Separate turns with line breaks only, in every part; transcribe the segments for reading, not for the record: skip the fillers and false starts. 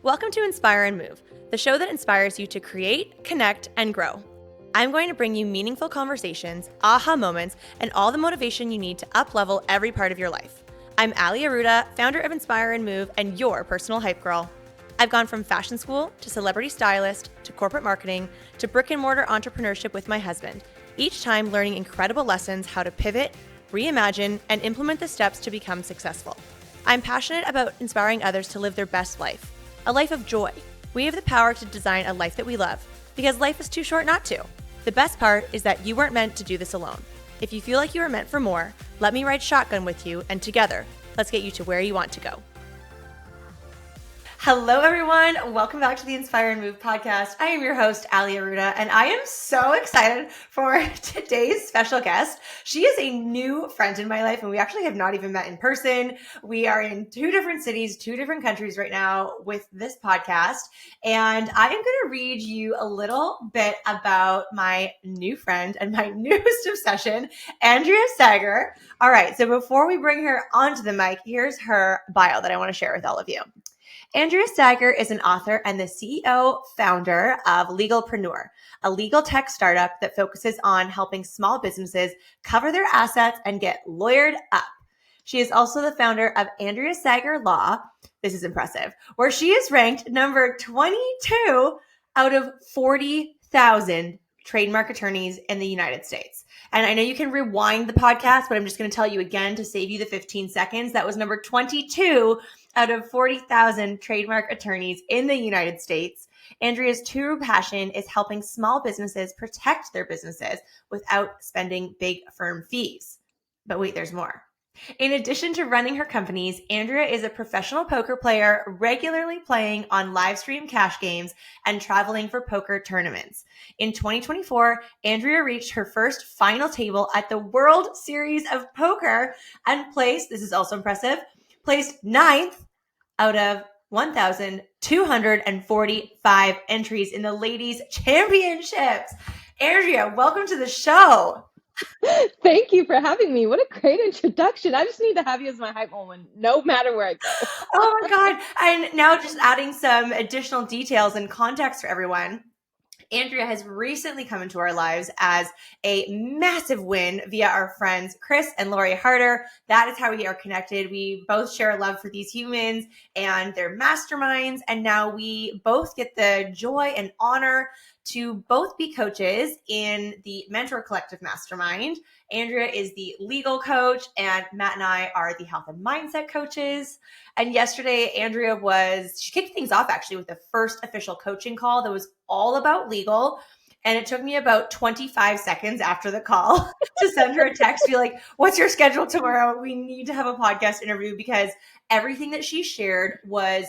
Welcome to Inspire and Move, the show that inspires you to create, connect, and grow. I'm going to bring you meaningful conversations, aha moments, and all the motivation you need to up-level every part of your life. I'm Ali Aruda, founder of Inspire and Move, and your personal hype girl. I've gone from fashion school to celebrity stylist to corporate marketing to brick-and-mortar entrepreneurship with my husband, each time learning incredible lessons how to pivot, reimagine, and implement the steps to become successful. I'm passionate about inspiring others to live their best life, a life of joy. We have the power to design a life that we love, because life is too short not to. The best part is that you weren't meant to do this alone. If you feel like you are meant for more, let me ride shotgun with you, and together, let's get you to where you want to go. Hello, everyone. Welcome back to the Inspire and Move podcast. I am your host, Ali Aruda, and I am so excited for today's special guest. She is a new friend in my life, and we actually have not even met in person. We are in two different cities, two different countries right now with this podcast, and I am going to read you a little bit about my new friend and my newest obsession, Andrea Sager. All right, so before we bring her onto the mic, here's her bio that I want to share with all of you. Andrea Sager is an author and the CEO founder of Legalpreneur, a legal tech startup that focuses on helping small businesses cover their assets and get lawyered up. She is also the founder of Andrea Sager Law. This is impressive, where she is ranked number 22 out of 40,000 trademark attorneys in the United States. And I know you can rewind the podcast, but I'm just going to tell you again to save you the 15 seconds. That was number 22 out of 40,000 trademark attorneys in the United States. Andrea's true passion is helping small businesses protect their businesses without spending big firm fees. But wait, there's more. In addition to running her companies, Andrea is a professional poker player, regularly playing on live stream cash games and traveling for poker tournaments. In 2024, Andrea reached her first final table at the World Series of Poker and placed, this is also impressive, placed 9th out of 1,245 entries in the Ladies Championships. Andrea, welcome to the show.
Thank you for having me. What a great introduction. I just need to have you as my hype woman, no matter where I go.
Oh my God. And now just adding some additional details and context for everyone. Andrea has recently come into our lives as a massive win via our friends Chris and Lori Harder. That is how we are connected. We both share a love for these humans and their masterminds. And now we both get the joy and honor to both be coaches in the Mentor Collective Mastermind. Andrea is the legal coach, and Matt and I are the health and mindset coaches. And yesterday, she kicked things off actually with the first official coaching call that was all about legal. And it took me about 25 seconds after the call to send her a text, be like, what's your schedule tomorrow? We need to have a podcast interview, because everything that she shared was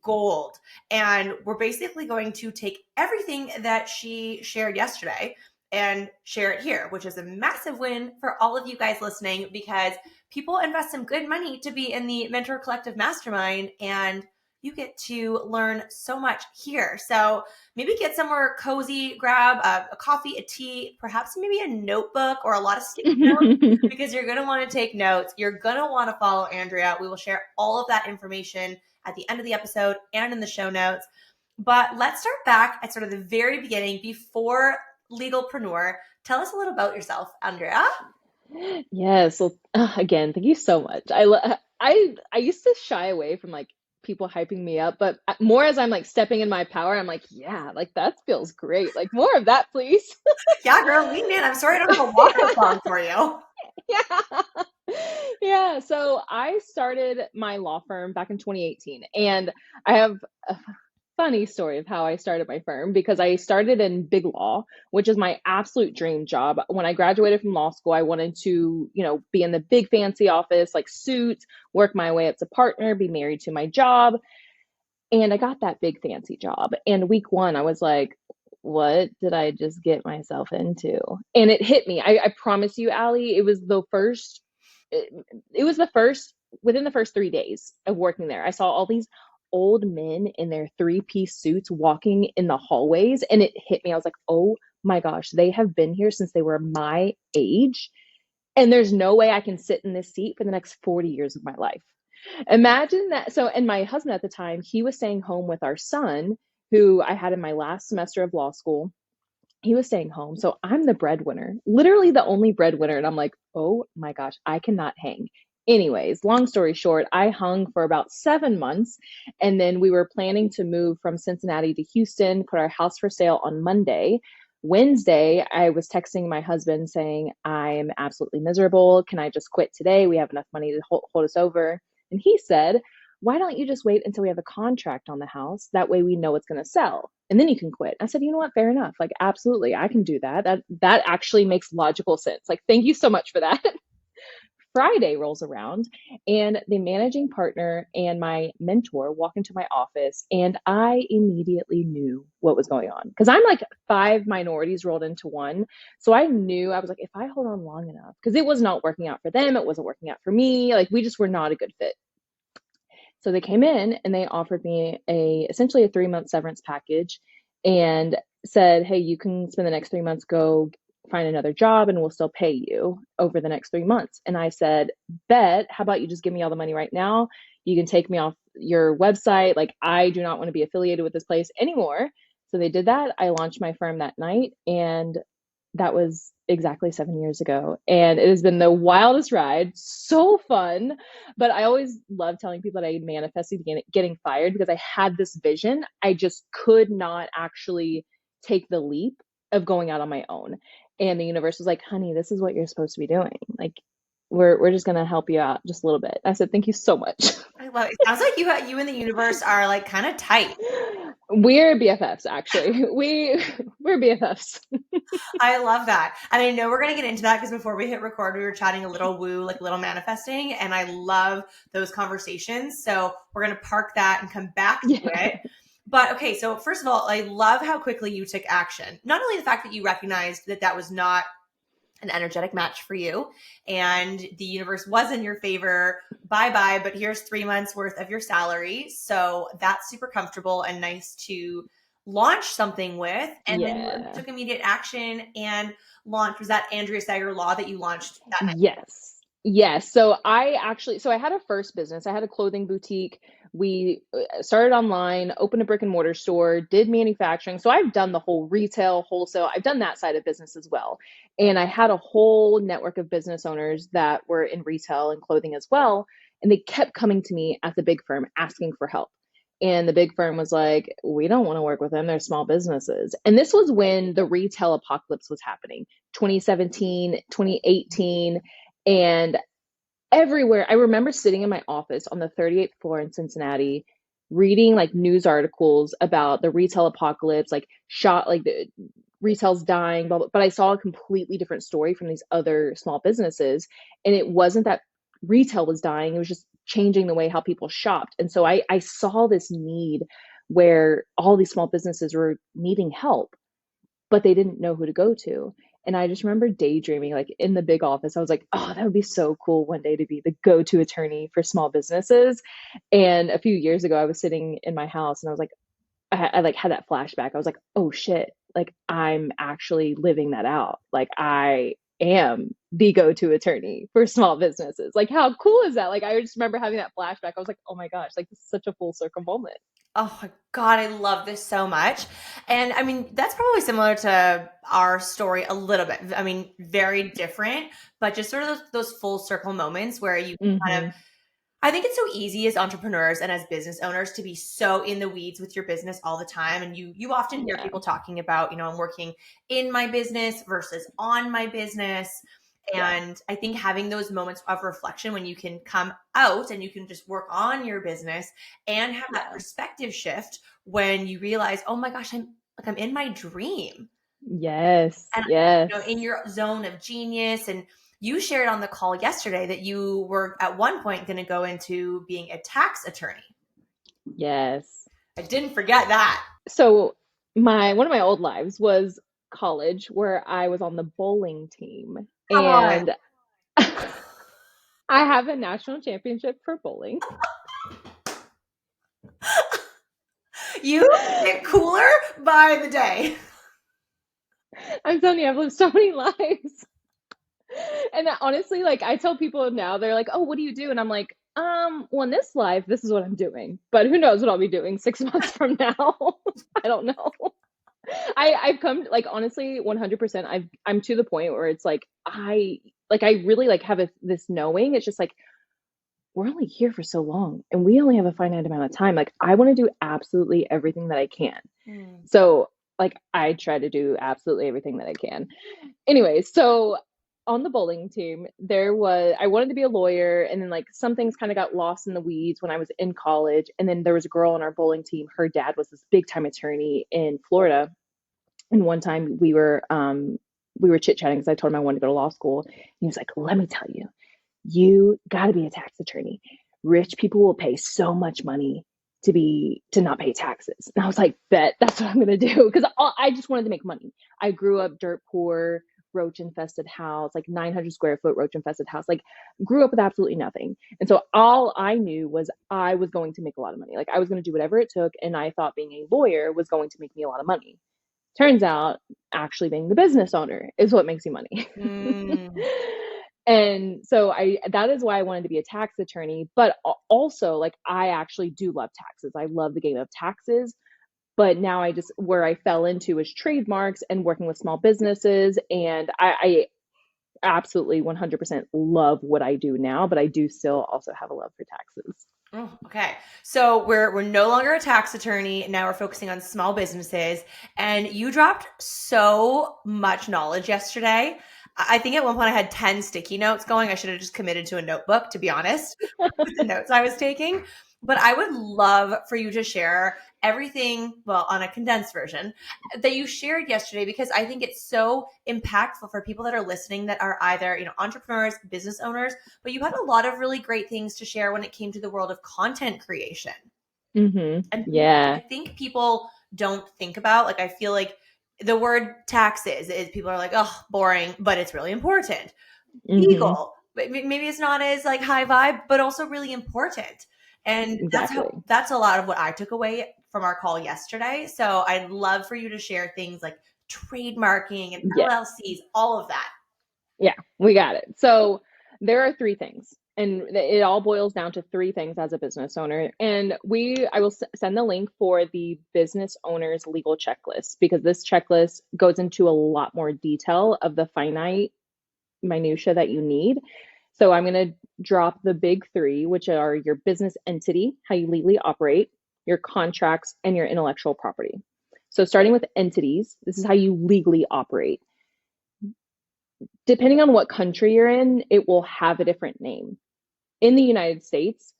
gold. And we're basically going to take everything that she shared yesterday and share it here, which is a massive win for all of you guys listening, because people invest some good money to be in the Mentor Collective Mastermind, and you get to learn so much here. So maybe get somewhere cozy, grab a coffee, a tea, perhaps maybe a notebook or a lot of sticky notes, because you're going to want to take notes. You're going to want to follow Andrea. We will share all of that information at the end of the episode and in the show notes. But let's start back at sort of the very beginning before Legalpreneur. Tell us a little about yourself, Andrea.
Yes. Well, again, thank you so much. I used to shy away from like people hyping me up, but more as I'm like stepping in my power, I'm like, yeah, like that feels great. Like more of that, please.
Yeah, girl, lean in. I'm sorry I don't have a walk-up song for you.
Yeah. Yeah. So I started my law firm back in 2018, and I have a funny story of how I started my firm, because I started in big law, which is my absolute dream job. When I graduated from law school, I wanted to, be in the big fancy office, like suits, work my way up to partner, be married to my job. And I got that big fancy job. And week one, I was like, what did I just get myself into? And it hit me. I promise you, Ali, it was the first, within the first 3 days of working there, I saw all these old men in their 3-piece suits walking in the hallways. And it hit me. I was like, oh my gosh, they have been here since they were my age. And there's no way I can sit in this seat for the next 40 years of my life. Imagine that. So, and my husband at the time, he was staying home with our son, who I had in my last semester of law school. He was staying home. So I'm the breadwinner, literally the only breadwinner. And I'm like, oh my gosh, I cannot hang. Anyways, long story short, I hung for about 7 months. And then we were planning to move from Cincinnati to Houston, put our house for sale on Monday. Wednesday, I was texting my husband saying, I'm absolutely miserable. Can I just quit today? We have enough money to hold us over. And he said, why don't you just wait until we have a contract on the house? That way we know it's going to sell and then you can quit. I said, you know what? Fair enough. Like, absolutely. I can do that. That actually makes logical sense. Like, thank you so much for that. Friday rolls around and the managing partner and my mentor walk into my office and I immediately knew what was going on because I'm like five minorities rolled into one. So I knew I was like, if I hold on long enough, because it was not working out for them, it wasn't working out for me. Like we just were not a good fit. So they came in and they offered me essentially a 3 month severance package and said, hey, you can spend the next 3 months, go find another job and we'll still pay you over the next 3 months. And I said, bet, how about you just give me all the money right now? You can take me off your website. Like I do not want to be affiliated with this place anymore. So they did that. I launched my firm that night and that was exactly 7 years ago. And it has been the wildest ride, so fun. But I always love telling people that I manifested getting fired because I had this vision. I just could not actually take the leap of going out on my own. And the universe was like, honey, this is what you're supposed to be doing. Like, we're just gonna help you out just a little bit. I said, thank you so much.
I love it. It sounds like you and the universe are like kind of tight.
We're BFFs, actually. We're BFFs.
I love that. And I know we're going to get into that because before we hit record, we were chatting a little woo, like a little manifesting. And I love those conversations. So we're going to park that and come back to it. But okay, so first of all, I love how quickly you took action. Not only the fact that you recognized that that was not an energetic match for you and the universe was in your favor, bye, but here's 3 months worth of your salary. So that's super comfortable and nice to launch something with. And then you took immediate action and launched. Was that Andrea Sager Law that you launched that night?
Yes. So I had a first business. I had a clothing boutique. We started online, opened a brick and mortar store, did manufacturing. So I've done the whole retail, wholesale. I've done that side of business as well. And I had a whole network of business owners that were in retail and clothing as well. And they kept coming to me at the big firm asking for help. And the big firm was like, we don't want to work with them. They're small businesses. And this was when the retail apocalypse was happening, 2017, 2018. And everywhere, I remember sitting in my office on the 38th floor in Cincinnati, reading like news articles about the retail apocalypse, like the retail's dying, blah, blah. But I saw a completely different story from these other small businesses. And it wasn't that retail was dying, it was just changing the way how people shopped. And so I saw this need where all these small businesses were needing help, but they didn't know who to go to. And I just remember daydreaming, like in the big office, I was like, oh, that would be so cool one day to be the go-to attorney for small businesses. And a few years ago, I was sitting in my house and I was like, I like had that flashback. I was like, oh shit, like I'm actually living that out. Like I am the go-to attorney for small businesses. Like how cool is that? Like I just remember having that flashback. I was like, oh my gosh, like this is such a full circle moment.
Oh my God, I love this so much. And I mean, that's probably similar to our story a little bit. I mean, very different, but just sort of those full circle moments where you kind of,
Mm-hmm.
I think it's so easy as entrepreneurs and as business owners to be so in the weeds with your business all the time. And you often hear
Yeah.
people talking about, I'm working in my business versus on my business.
Yeah.
And I think having those moments of reflection when you can come out and you can just work on your business and have that
Yeah.
perspective shift when you realize, oh my gosh, I'm in my dream.
Yes.
And
Yes.
in your zone of genius. And you shared on the call yesterday that you were at one point going to go into being a tax attorney.
Yes.
I didn't forget that.
So one of my old lives was college where I was on the bowling team
Come on.
and I have a national championship for bowling.
You get cooler by the day.
I'm telling you, I've lived so many lives. And honestly, like I tell people now, they're like, "Oh, what do you do?" And I'm like, Well, in this life, this is what I'm doing, but who knows what I'll be doing 6 months from now? I don't know. I've come like honestly 100%. I'm to the point where it's like I really like have this knowing. It's just like we're only here for so long and we only have a finite amount of time. Like I want to do absolutely everything that I can.
Mm.
So like I try to do absolutely everything that I can. Anyway, so on the bowling team, I wanted to be a lawyer, and then like some things kind of got lost in the weeds when I was in college. And then there was a girl on our bowling team. Her dad was this big time attorney in Florida. And one time we were chit chatting because I told him I wanted to go to law school. And he was like, "Let me tell you, you got to be a tax attorney. Rich people will pay so much money to not pay taxes." And I was like, "Bet that's what I'm gonna do," because I just wanted to make money. I grew up dirt poor, roach infested house, like 900 square foot roach infested house. Like grew up with absolutely nothing. And so all I knew was I was going to make a lot of money. Like I was going to do whatever it took, and I thought being a lawyer was going to make me a lot of money. Turns out actually being the business owner is what makes you money.
Mm.
And so that is why I wanted to be a tax attorney, but also like I actually do love taxes. I love the game of taxes, but now I just where I fell into is trademarks and working with small businesses, and I absolutely 100% love what I do now, but I do still also have a love for taxes.
Oh, okay. So we're no longer a tax attorney. Now we're focusing on small businesses. And you dropped so much knowledge yesterday. I think at one point I had 10 sticky notes going. I should have just committed to a notebook, to be honest, with the notes I was taking. But I would love for you to share everything, well, on a condensed version that you shared yesterday, because I think it's so impactful for people that are listening that are either, entrepreneurs, business owners, but you had a lot of really great things to share when it came to the world of content creation. And I
Yeah.
think people don't think about, like, I feel like the word taxes is people are like, oh, boring, but it's really important.
hmm
Legal, but maybe it's not as like high vibe, but also really important. And
Exactly.
that's a lot of what I took away from our call yesterday. So I'd love for you to share things like trademarking and
Yeah.
LLCs, all of that.
Yeah, we got it. So there are three things, and it all boils down to three things as a business owner. And I will send the link for the business owner's legal checklist because this checklist goes into a lot more detail of the finite minutia that you need. So I'm going to drop the big three, which are your business entity, how you legally operate, your contracts, and your intellectual property. So starting with entities, this is how you legally operate. Depending on what country you're in, it will have a different name. In the United States,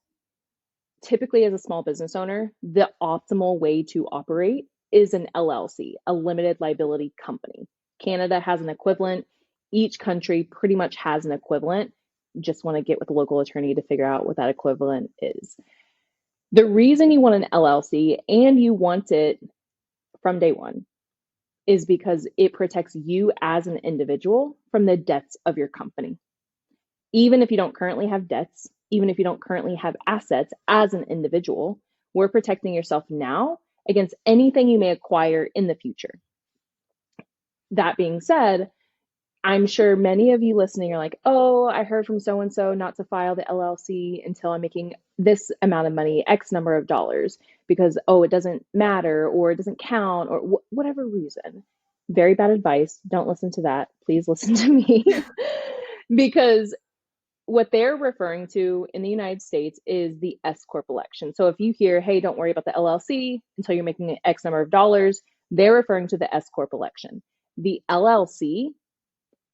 typically as a small business owner, the optimal way to operate is an LLC, a limited liability company. Canada has an equivalent. Each country pretty much has an equivalent. Just want to get with a local attorney to figure out what that equivalent is. The reason you want an LLC and you want it from day one is because it protects you as an individual from the debts of your company. Even if you don't currently have debts, even if you don't currently have assets as an individual, we're protecting yourself now against anything you may acquire in the future. That being said, I'm sure many of you listening are like, oh, I heard from so and so not to file the LLC until I'm making this amount of money, X number of dollars, because, oh, it doesn't matter or it doesn't count or whatever reason. Very bad advice. Don't listen to that. Please listen to me. Because what they're referring to in the United States is the S Corp election. So if you hear, hey, don't worry about the LLC until you're making X number of dollars, they're referring to the S Corp election. The LLC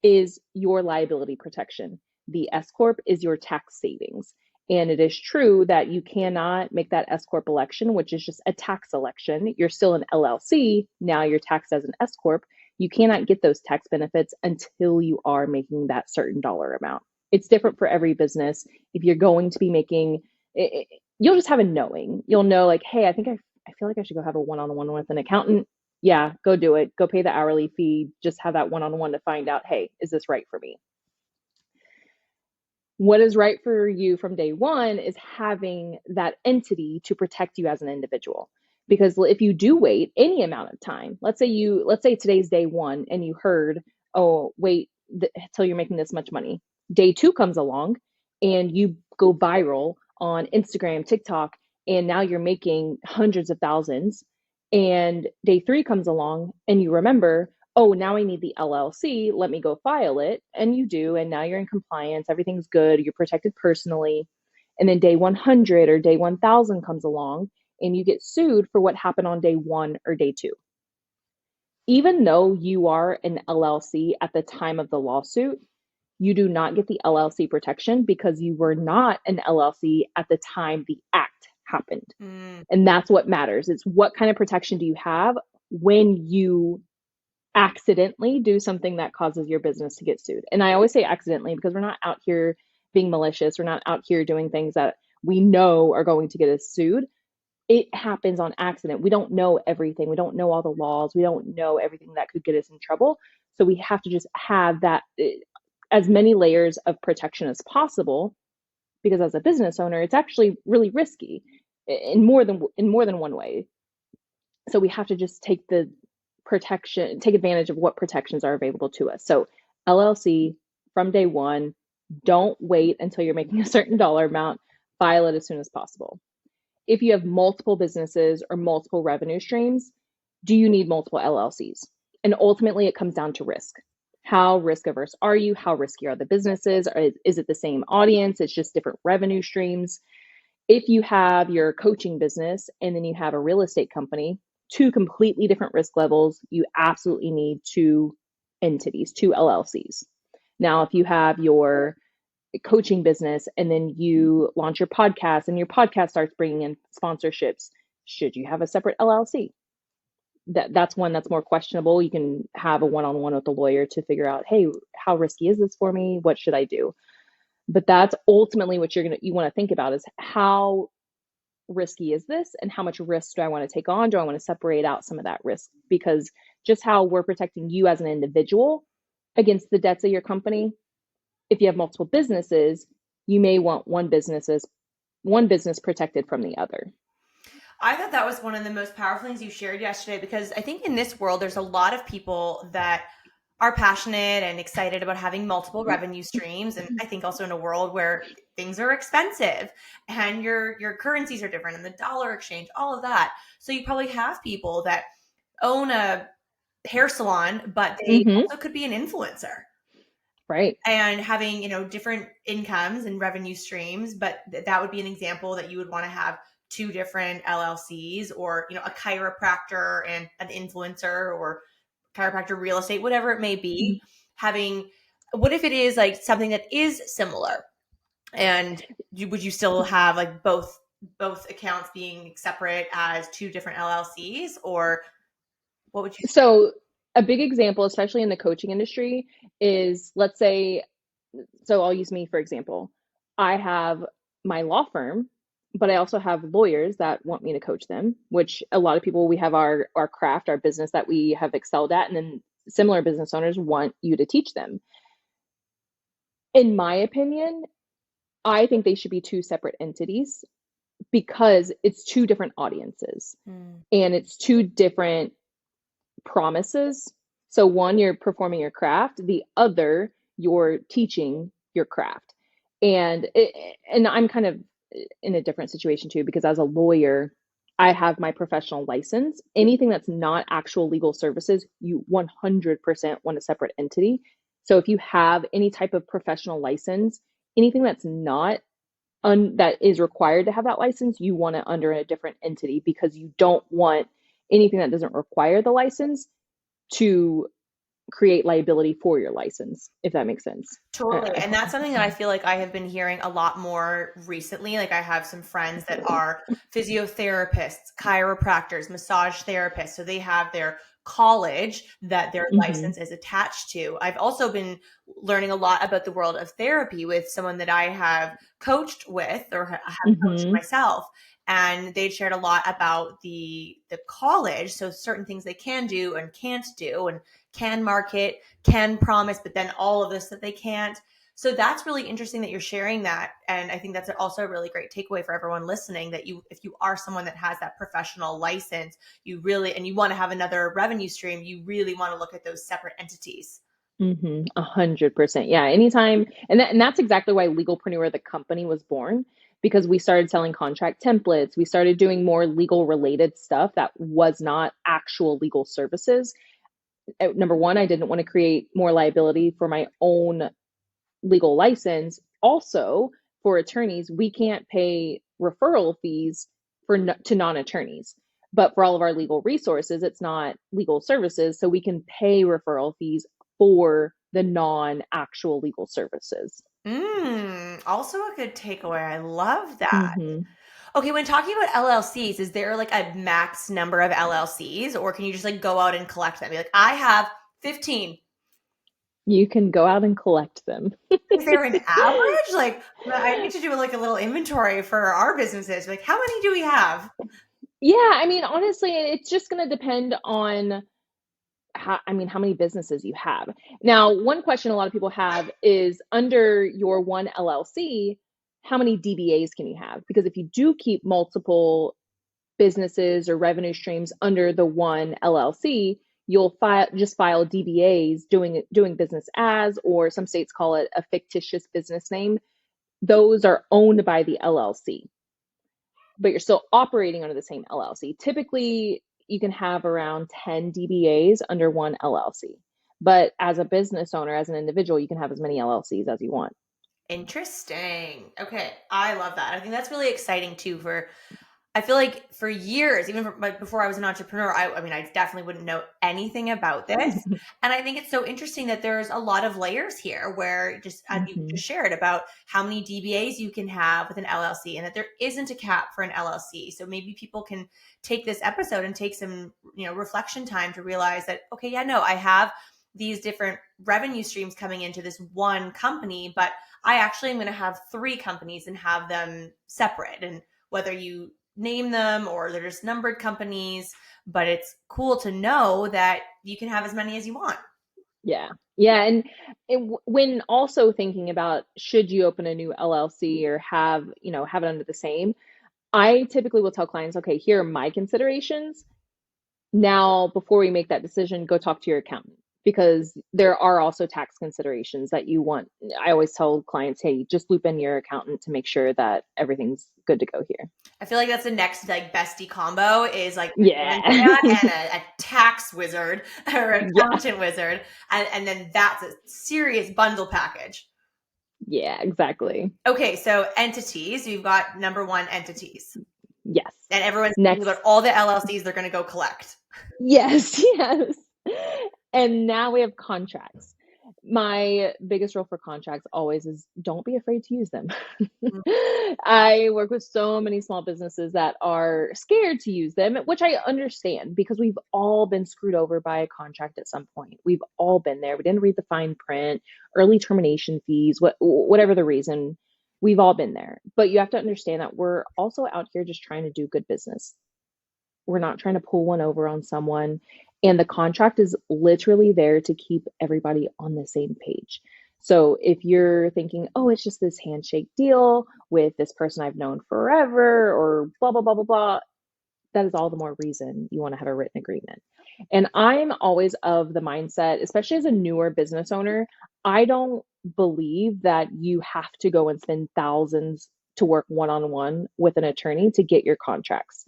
is your liability protection. The S Corp is your tax savings. And it is true that you cannot make that S Corp election, which is just a tax election. You're still an LLC. Now you're taxed as an S Corp. You cannot get those tax benefits until you are making that certain dollar amount. It's different for every business. If you're going to be making, you'll just have a knowing. You'll know like, hey, I feel like I should go have a one-on-one with an accountant. Yeah, go do it. Go pay the hourly fee. Just have that one-on-one to find out, hey, is this right for me? What is right for you from day one is having that entity to protect you as an individual. Because if you do wait any amount of time, let's say today's day one and you heard, oh, wait till you're making this much money. Day two comes along and you go viral on Instagram, TikTok, and now you're making hundreds of thousands. And day 3 comes along and you remember, oh, now I need the LLC. Let me go file it. And you do. And now you're in compliance. Everything's good. You're protected personally. And then day 100 or day 1000 comes along and you get sued for what happened on day 1 or day 2. Even though you are an LLC at the time of the lawsuit, you do not get the LLC protection because you were not an LLC at the time the act happened. And that's what matters. It's what kind of protection do you have when you accidentally do something that causes your business to get sued. And I always say accidentally because we're not out here being malicious. We're not out here doing things that we know are going to get us sued. It happens on accident. We don't know everything. We don't know all the laws. We don't know everything that could get us in trouble. So we have to just have that as many layers of protection as possible, because as a business owner, it's actually really risky in more than one way. So we have to just take advantage of what protections are available to us. So LLC from day 1, don't wait until you're making a certain dollar amount, file it as soon as possible. If you have multiple businesses or multiple revenue streams, do you need multiple LLCs? And ultimately it comes down to risk. How risk averse are you? How risky are the businesses? Is it the same audience? It's just different revenue streams. If you have your coaching business and then you have a real estate company, 2 completely different risk levels, you absolutely need 2 entities, 2 LLCs. Now, if you have your coaching business and then you launch your podcast and your podcast starts bringing in sponsorships, should you have a separate LLC? That's one that's more questionable. You can have a one-on-one with the lawyer to figure out, hey, how risky is this for me? What should I do? But that's ultimately what you want to think about is how risky is this and how much risk do I want to take on? Do I want to separate out some of that risk? Because just how we're protecting you as an individual against the debts of your company, if you have multiple businesses, you may want one business protected from the other.
I thought that was one of the most powerful things you shared yesterday, because I think in this world, there's a lot of people that are passionate and excited about having multiple revenue streams. And I think also in a world where things are expensive and your currencies are different and the dollar exchange, all of that. So you probably have people that own a hair salon, but they also could be an influencer.
Right.
And having, different incomes and revenue streams, but that would be an example that you would want to have 2 different LLCs, or, a chiropractor and an influencer, or chiropractor real estate, whatever it may be. What if it is like something that is similar, and would you still have like both accounts being separate as 2 different LLCs, or what would you say?
So a big example, especially in the coaching industry, is, let's say, so I'll use me for example. I have my law firm, but I also have lawyers that want me to coach them, which a lot of people, we have our craft, our business that we have excelled at, and then similar business owners want you to teach them. In my opinion, I think they should be 2 separate entities because it's 2 different audiences and it's 2 different promises. So one, you're performing your craft, the other, you're teaching your craft. And I'm kind of in a different situation too, because as a lawyer, I have my professional license. Anything that's not actual legal services, you 100% want a separate entity. So if you have any type of professional license, anything that's not that is required to have that license, you want it under a different entity, because you don't want anything that doesn't require the license to create liability for your license, if that makes sense.
Totally. And that's something that I feel like I have been hearing a lot more recently. Like I have some friends that are physiotherapists, chiropractors, massage therapists. So they have their college that their license is attached to. I've also been learning a lot about the world of therapy with someone that I have coached with, or have coached myself. And they shared a lot about the college. So certain things they can do and can't do, and can market, can promise, but then all of this that they can't. So that's really interesting that you're sharing that. And I think that's also a really great takeaway for everyone listening, that if you are someone that has that professional license, you want to have another revenue stream, you really want to look at those separate entities.
100%. Yeah. Anytime. And that's exactly why Legalpreneur, the company, was born, because we started selling contract templates. We started doing more legal related stuff that was not actual legal services. Number one, I didn't want to create more liability for my own legal license. Also, for attorneys, we can't pay referral fees to non-attorneys. But for all of our legal resources, it's not legal services, so we can pay referral fees for the non-actual legal services.
Also a good takeaway. I love that.
Mm-hmm.
Okay, when talking about LLCs, is there like a max number of LLCs, or can you just like go out and collect them? Be like, I have 15.
You can go out and collect them.
Is there an average? Like, I need to do like a little inventory for our businesses. Like, how many do we have?
Yeah, I mean, honestly, it's just going to depend on how many businesses you have. Now, one question a lot of people have is under your one LLC, how many DBAs can you have? Because if you do keep multiple businesses or revenue streams under the one LLC, you'll file DBAs, doing business as, or some states call it a fictitious business name. Those are owned by the LLC, but you're still operating under the same LLC. Typically, you can have around 10 DBAs under one LLC. But as a business owner, as an individual, you can have as many LLCs as you want.
Interesting. Okay, I love that. I think that's really exciting too. I feel like for years, even before I was an entrepreneur, I mean, I definitely wouldn't know anything about this. And I think it's so interesting that there's a lot of layers here where just as you just shared about how many DBAs you can have with an LLC and that there isn't a cap for an LLC. So maybe people can take this episode and take some, reflection time to realize that, okay, yeah, no, I have these different revenue streams coming into this one company, but I actually am going to have 3 companies and have them separate. And whether you name them or they're just numbered companies, but it's cool to know that you can have as many as you want.
Yeah. And when also thinking about should you open a new LLC or have it under the same, I typically will tell clients, okay, here are my considerations. Now, before we make that decision, go talk to your accountant, because there are also tax considerations that you want. I always tell clients, hey, just loop in your accountant to make sure that everything's good to go here.
I feel like that's the next like bestie combo is like
Yeah.
and a tax wizard or an accountant wizard. And then that's a serious bundle package.
Yeah, exactly.
Okay, so entities, you've got number 1 entities.
Yes.
And everyone's
next
thinking about all the LLCs they're going to go collect.
Yes. And now we have contracts. My biggest rule for contracts always is don't be afraid to use them. I work with so many small businesses that are scared to use them, which I understand because we've all been screwed over by a contract at some point. We've all been there. We didn't read the fine print, early termination fees, whatever the reason. We've all been there. But you have to understand that we're also out here just trying to do good business. We're not trying to pull one over on someone. And the contract is literally there to keep everybody on the same page. So if you're thinking, oh, it's just this handshake deal with this person I've known forever or blah, blah, blah, blah, blah, that is all the more reason you want to have a written agreement. And I'm always of the mindset, especially as a newer business owner, I don't believe that you have to go and spend thousands to work one-on-one with an attorney to get your contracts.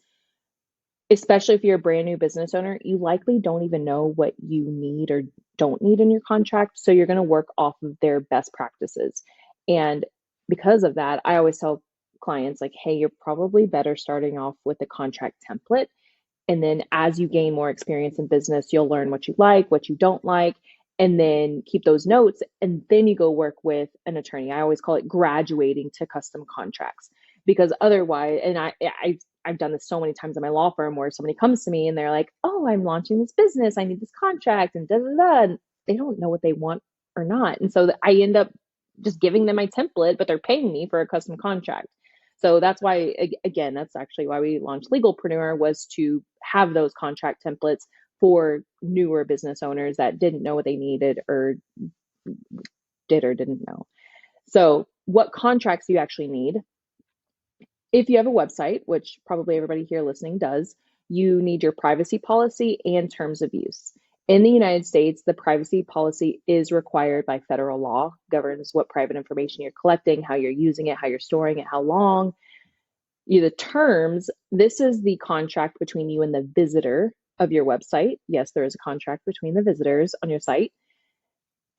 Especially if you're a brand new business owner, you likely don't even know what you need or don't need in your contract. So you're going to work off of their best practices. And because of that, I always tell clients like, hey, you're probably better starting off with a contract template. And then as you gain more experience in business, you'll learn what you like, what you don't like, and then keep those notes. And then you go work with an attorney. I always call it graduating to custom contracts, because otherwise, and I've done this so many times in my law firm where somebody comes to me and they're like, oh, I'm launching this business. I need this contract and da da da. And they don't know what they want or not. And so I end up just giving them my template, but they're paying me for a custom contract. So that's why, again, that's actually why we launched Legalpreneur, was to have those contract templates for newer business owners that didn't know what they needed or did or didn't know. So what contracts do you actually need? If you have a website, which probably everybody here listening does, you need your privacy policy and terms of use. In the United States, the privacy policy is required by federal law, governs what private information you're collecting, how you're using it, how you're storing it, how long. The terms, this is the contract between you and the visitor of your website. Yes, there is a contract between the visitors on your site.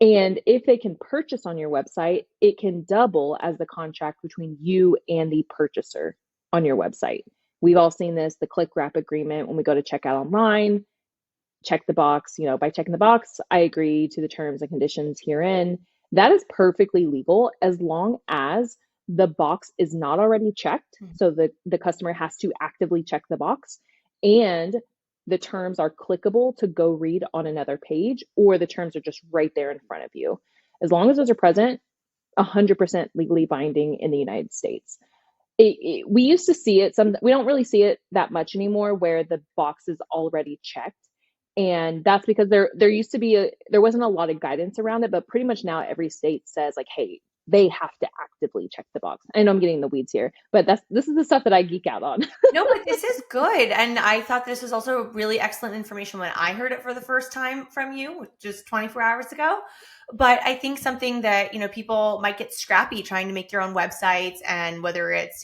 And if they can purchase on your website, it can double as the contract between you and the purchaser on your website. We've all seen this, the click wrap agreement when we go to check out online, check the box, by checking the box, I agree to the terms and conditions herein. That is perfectly legal as long as the box is not already checked. So the customer has to actively check the box, and the terms are clickable to go read on another page, or the terms are just right there in front of you. As long as those are present, 100% legally binding in the United States. We used to see it, we don't really see it that much anymore, where the box is already checked. And that's because there used to be there wasn't a lot of guidance around it, but pretty much now every state says like, hey, they have to actively check the box. I know I'm getting the weeds here, but this is the stuff that I geek out on.
No, but this is good. And I thought this was also really excellent information when I heard it for the first time from you just 24 hours ago. But I think something that, people might get scrappy trying to make their own websites, and whether it's,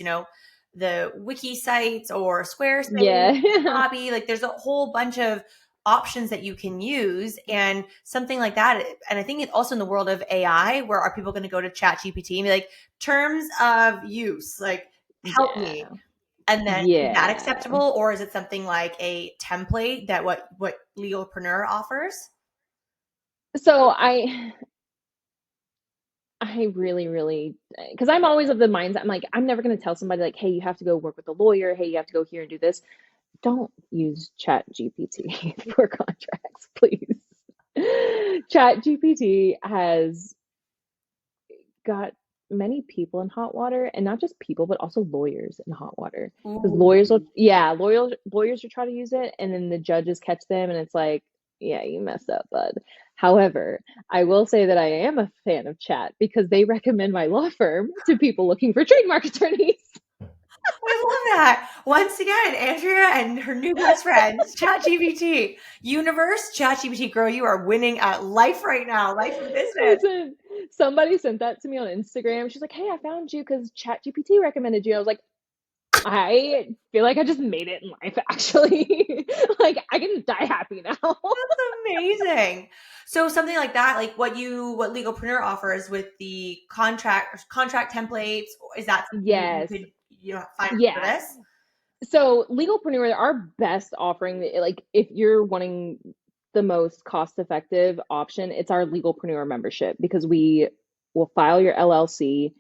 the wiki sites or Squarespace,
Yeah.
hobby, like there's a whole bunch of options that you can use, and something like that. And I think it also in the world of AI, where are people going to go to ChatGPT and be like, terms of use, like help me. And then is that
Yeah.
acceptable, or is it something like a template that what Legalpreneur offers?
So I really, really, because I'm always of the mindset, I'm like, I'm never going to tell somebody like, hey, you have to go work with a lawyer. Hey, you have to go here and do this. Don't use Chat GPT for contracts, please. Chat GPT has got many people in hot water, and not just people, but also lawyers in hot water. Because lawyers will,
Ooh.
yeah, lawyers will try to use it, and then the judges catch them, and it's like, yeah, you messed up, bud. However, I will say that I am a fan of Chat because they recommend my law firm to people looking for trademark attorneys.
I love that. Once again, Andrea and her new best friend, ChatGPT. Universe, ChatGPT, girl, you are winning at life right now, life and business.
Listen, somebody sent that to me on Instagram. She's like, "Hey, I found you because ChatGPT recommended you." I was like, I feel like I just made it in life, actually. Like, I can die happy now.
That's amazing. So something like that, like what Legalpreneur offers with the contract templates, is that something that you
Yes.
could, find for
Yeah.
this?
So, Legalpreneur, our best offering, like, if you're wanting the most cost-effective option, it's our Legalpreneur membership because we will file your LLC.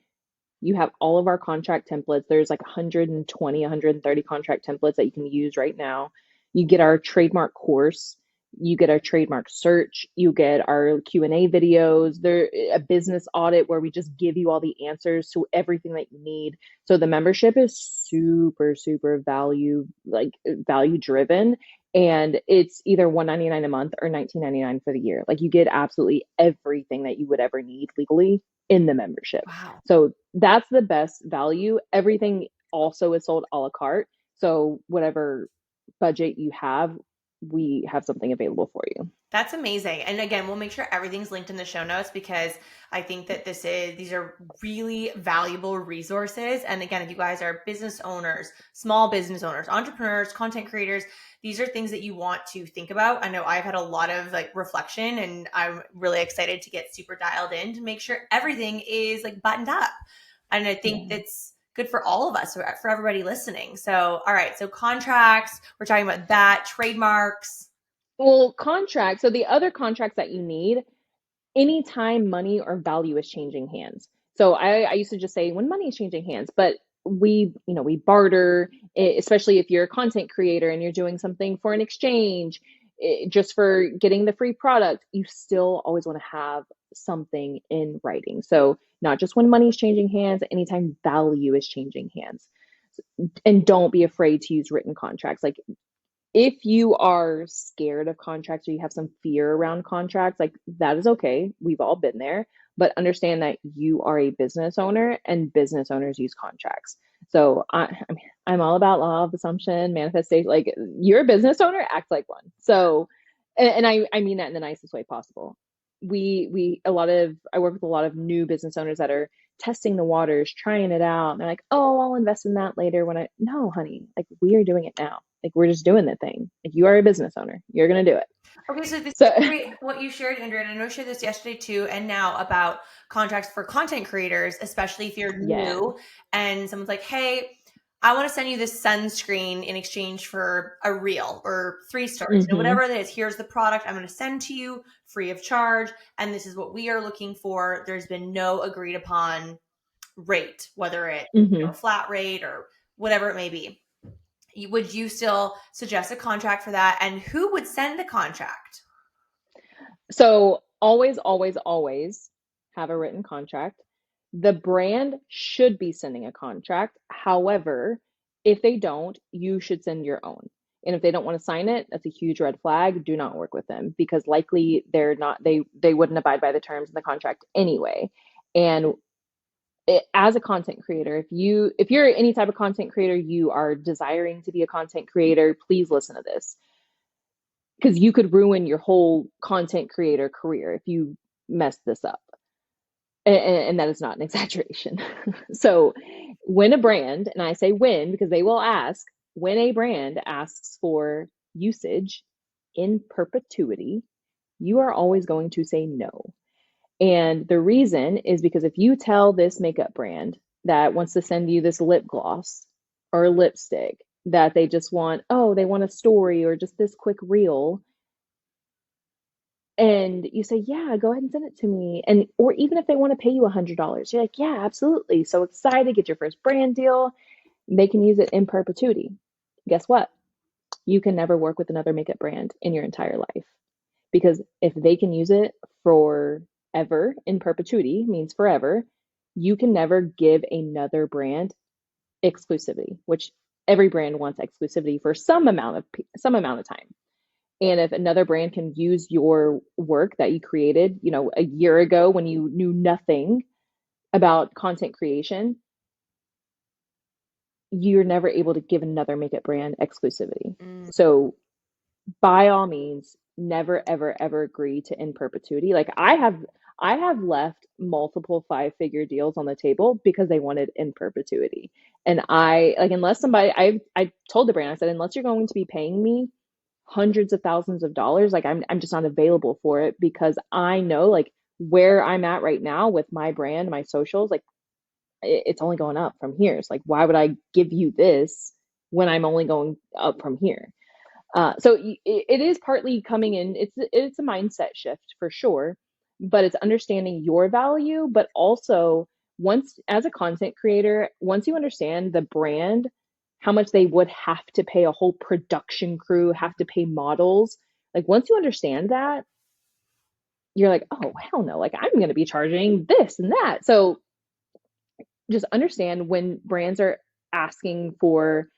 You have all of our contract templates. There's like 120, 130 contract templates that you can use right now. You get our trademark course, you get our trademark search, you get our Q&A videos, there a business audit where we just give you all the answers to everything that you need. So the membership is super, super value driven, and it's either $199 a month or $19.99 for the year. Like, you get absolutely everything that you would ever need legally in the membership.
Wow.
So that's the best value. Everything also is sold a la carte. So whatever budget you have, we have something available for you.
That's amazing. And again, we'll make sure everything's linked in the show notes, because I think that these are really valuable resources. And again, if you guys are business owners, small business owners, entrepreneurs, content creators, these are things that you want to think about. I know I've had a lot of like reflection, and I'm really excited to get super dialed in to make sure everything is like buttoned up. And I think that's good for all of us, for everybody listening. So, all right. So contracts, we're talking about that, trademarks.
Well, contracts. So the other contracts that you need, anytime money or value is changing hands. So I used to just say when money is changing hands, but we barter, especially if you're a content creator and you're doing something for an exchange, just for getting the free product, you still always want to have something in writing. So not just when money is changing hands, anytime value is changing hands. And don't be afraid to use written contracts. Like, if you are scared of contracts or you have some fear around contracts, like, that is okay. We've all been there, but understand that you are a business owner and business owners use contracts. So I'm all about law of assumption, manifestation. Like, you're a business owner, act like one. So and I mean that in the nicest way possible. I work with a lot of new business owners that are testing the waters, trying it out. And they're like, oh, I'll invest in that later no, honey, like we are doing it now. Like we're just doing the thing. Like you are a business owner. You're going to do it.
Okay, so this
So
is great what you shared, Andrea, and I know you shared this yesterday too, and now about contracts for content creators, especially if you're
yeah.
new and someone's like, hey, I want to send you this sunscreen in exchange for a reel or 3 stories,
Hmm.
whatever it is. Here's the product I'm going to send to you free of charge, and this is what we are looking for. There's been no agreed upon rate, whether it's
Hmm.
a flat rate or whatever it may be. Would you still suggest a contract for that? And who would send the contract?
So always, always, always have a written contract. The brand should be sending a contract. However, if they don't, you should send your own. And if they don't want to sign it, that's a huge red flag. Do not work with them because likely they wouldn't abide by the terms of the contract anyway. And as a content creator, if you're any type of content creator, you are desiring to be a content creator, please listen to this because you could ruin your whole content creator career if you mess this up. And that is not an exaggeration. So, when a brand, and I say when because they will ask, when a brand asks for usage in perpetuity, you are always going to say no. And the reason is because if you tell this makeup brand that wants to send you this lip gloss or lipstick that they just want, oh, they want a story or just this quick reel, and you say, yeah, go ahead and send it to me. And or even if they want to pay you $100, you're like, yeah, absolutely. So excited, get your first brand deal. They can use it in perpetuity. Guess what? You can never work with another makeup brand in your entire life. Because if they can use it forever in perpetuity, means forever, you can never give another brand exclusivity, which every brand wants exclusivity for some amount of time. And if another brand can use your work that you created, a year ago when you knew nothing about content creation, you're never able to give another makeup brand exclusivity.
Mm.
So by all means, never ever ever agree to in perpetuity. Like I have left multiple 5-figure deals on the table because they wanted in perpetuity. And I like unless somebody I told the brand, I said, unless you're going to be paying me hundreds of thousands of dollars, like I'm just not available for it because I know like where I'm at right now with my brand, my socials, like it's only going up from here. It's like why would I give you this when I'm only going up from here? So it is partly coming in. It's a mindset shift for sure, but it's understanding your value, but also once as a content creator, once you understand the brand, how much they would have to pay a whole production crew, have to pay models. Like once you understand that, you're like, oh hell no, like I'm going to be charging this and that. So just understand when brands are asking for,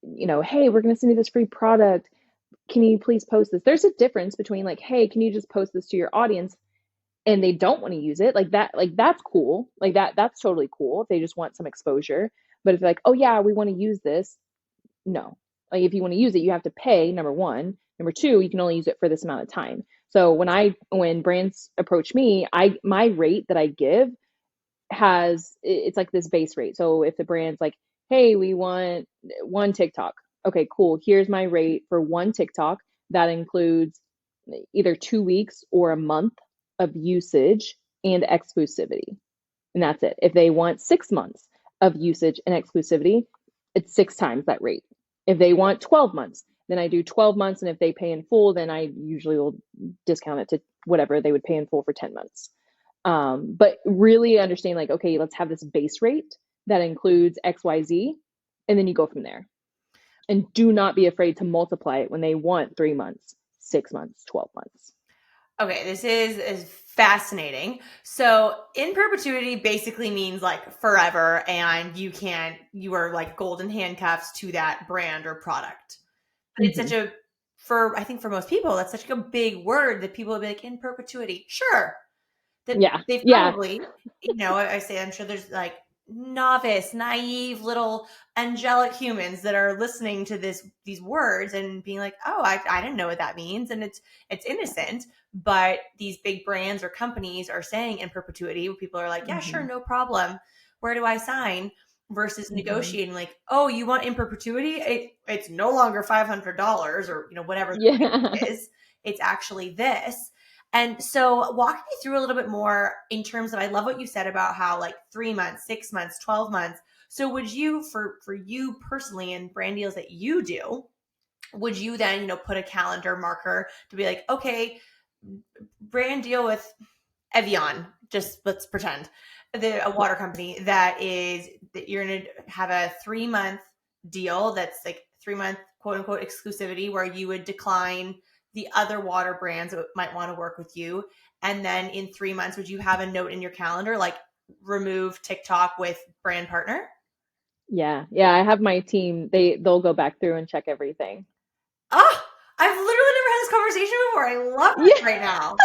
hey, we're going to send you this free product, can you please post this? There's a difference between like, hey, can you just post this to your audience and they don't want to use it? Like that's cool. Like that's totally cool if they just want some exposure. But if they're like, oh yeah, we want to use this, no. Like if you want to use it, you have to pay, number one. Number two, you can only use it for this amount of time. So when brands approach me, my rate that I give it's like this base rate. So if the brand's like, hey, we want one TikTok. Okay, cool. Here's my rate for one TikTok. That includes either 2 weeks or a month of usage and exclusivity. And that's it. If they want 6 months of usage and exclusivity, it's 6 times that rate. If they want 12 months, then I do 12 months. And if they pay in full, then I usually will discount it to whatever they would pay in full for 10 months. But really understand like, okay, let's have this base rate that includes XYZ, and then you go from there. And do not be afraid to multiply it when they want 3 months, 6 months, 12 months.
Okay, this is fascinating. So, in perpetuity basically means like forever, and you are like golden handcuffs to that brand or product. But it's
Mm-hmm.
such I think for most people, that's such a big word that people will be like, in perpetuity. Sure. That
Yeah.
they've
Yeah.
probably, I say, I'm sure there's like novice, naive little angelic humans that are listening to these words and being like, oh, I didn't know what that means. And it's innocent, but these big brands or companies are saying in perpetuity, people are like, yeah, sure,
Mm-hmm.
no problem. Where do I sign? Versus
Mm-hmm.
negotiating like, oh, you want in perpetuity? It's no longer $500 or whatever the
Yeah.
rate is. It's actually this. And so walk me through a little bit more in terms of, I love what you said about how like 3 months, 6 months, 12 months. So would you, for you personally and brand deals that you do, would you then, put a calendar marker to be like, okay, brand deal with Evian, just let's pretend a
Yeah.
water company that you're going to have a 3 month deal that's like 3 month quote unquote exclusivity where you would decline the other water brands that might want to work with you. And then in 3 months, would you have a note in your calendar like remove TikTok with brand partner?
Yeah. Yeah. I have my team, they'll go back through and check everything.
Oh, I've literally never had this conversation before. I love
Yeah.
this right now.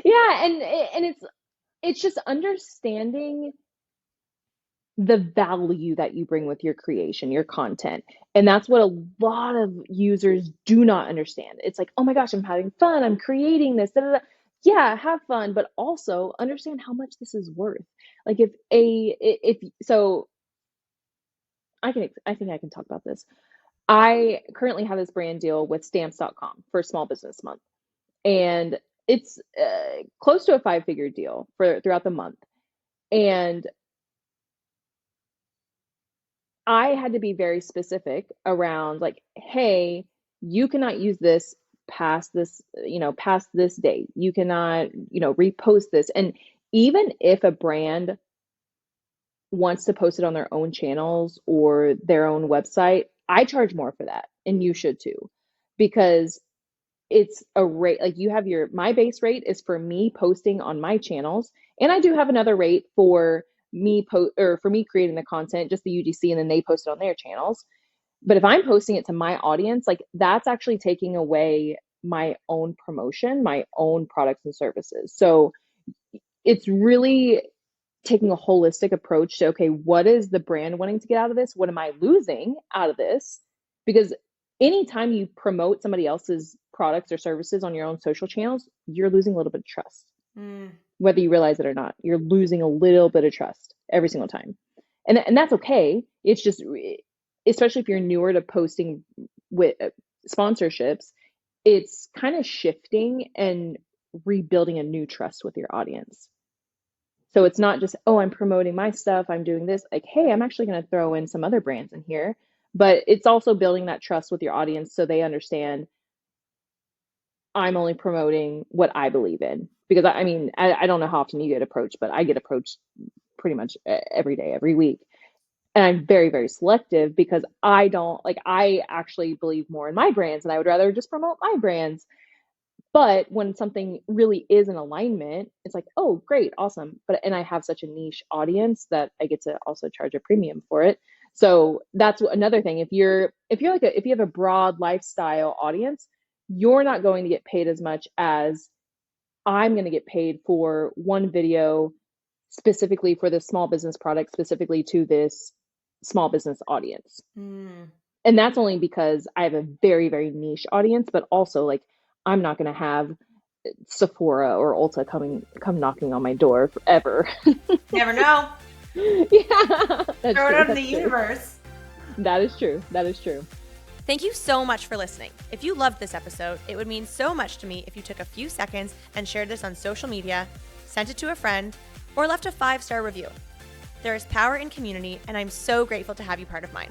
Yeah. And it's just understanding the value that you bring with your creation, your content. And that's what a lot of users do not understand. It's like, oh my gosh, I'm having fun. I'm creating this. Da, da, da. Yeah, have fun, but also understand how much this is worth. Like if so I think I can talk about this. I currently have this brand deal with stamps.com for Small Business Month. And it's close to a five-figure deal for throughout the month. And I had to be very specific around like, hey, you cannot use this past this date. You cannot, repost this. And even if a brand wants to post it on their own channels or their own website, I charge more for that. And you should too. Because it's a rate, like you have my base rate is for me posting on my channels. And I do have another rate for for me creating the content, just the UGC, and then they post it on their channels. But if I'm posting it to my audience, like that's actually taking away my own promotion, my own products and services. So it's really taking a holistic approach to, okay, what is the brand wanting to get out of this? What am I losing out of this? Because anytime you promote somebody else's products or services on your own social channels, you're losing a little bit of trust.
Mm.
Whether you realize it or not, you're losing a little bit of trust every single time. And that's okay. It's just, especially if you're newer to posting with sponsorships, it's kind of shifting and rebuilding a new trust with your audience. So it's not just, oh, I'm promoting my stuff, I'm doing this. Like, hey, I'm actually going to throw in some other brands in here. But it's also building that trust with your audience so they understand I'm only promoting what I believe in. Because I mean, I don't know how often you get approached, but I get approached pretty much every day, every week. And I'm very, very selective because I actually believe more in my brands and I would rather just promote my brands. But when something really is in alignment, it's like, oh, great, awesome. And I have such a niche audience that I get to also charge a premium for it. So that's another thing. If you have a broad lifestyle audience, you're not going to get paid as much as I'm going to get paid for one video specifically for this small business product, specifically to this small business audience.
Mm.
And that's only because I have a very, very niche audience, but also like I'm not going to have Sephora or Ulta come knocking on my door forever.
Never know.
Yeah, that's
Throw it
true.
out in the
That's true.
universe.
That is true. That is true.
Thank you so much for listening. If you loved this episode, it would mean so much to me if you took a few seconds and shared this on social media, sent it to a friend, or left a 5-star review. There is power in community, and I'm so grateful to have you part of mine.